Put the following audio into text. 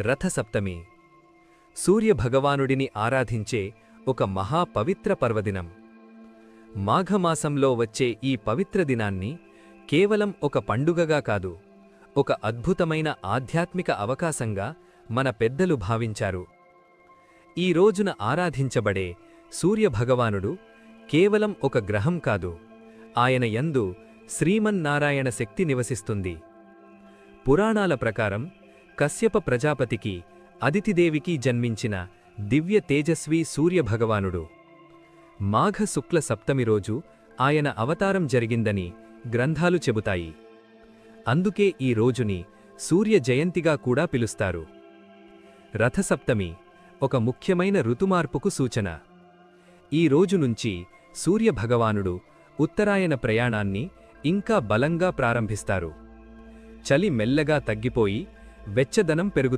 రథసప్తమి సూర్యభగవానుడిని ఆరాధించే ఒక మహా పవిత్ర పర్వదినం. మాఘమాసంలో వచ్చే ఈ పవిత్ర దినాన్ని కేవలం ఒక పండుగగా కాదు, ఒక అద్భుతమైన ఆధ్యాత్మిక అవకాశంగా మన పెద్దలు భావించారు. ఈ రోజున ఆరాధించబడే సూర్యభగవానుడు కేవలం ఒక గ్రహం కాదు, ఆయన యందు శ్రీమన్నారాయణ శక్తి నివసిస్తుంది. పురాణాల ప్రకారం కశ్యప ప్రజాపతికి అదితిదేవికి జన్మించిన దివ్య తేజస్వి సూర్యభగవానుడు. మాఘ శుక్ల సప్తమి రోజు ఆయన అవతారం జరిగిందని గ్రంథాలు చెబుతాయి. అందుకే ఈ రోజుని సూర్య జయంతిగా కూడా పిలుస్తారు. రథసప్తమి ఒక ముఖ్యమైన ఋతుమార్పుకు సూచన. ఈ రోజు నుంచి సూర్యభగవానుడు ఉత్తరాయణ ప్రయాణాన్ని ఇంకా బలంగా ప్రారంభిస్తారు. చలి మెల్లగా తగ్గిపోయి వెచ్చదనం పెరుగుతుంది.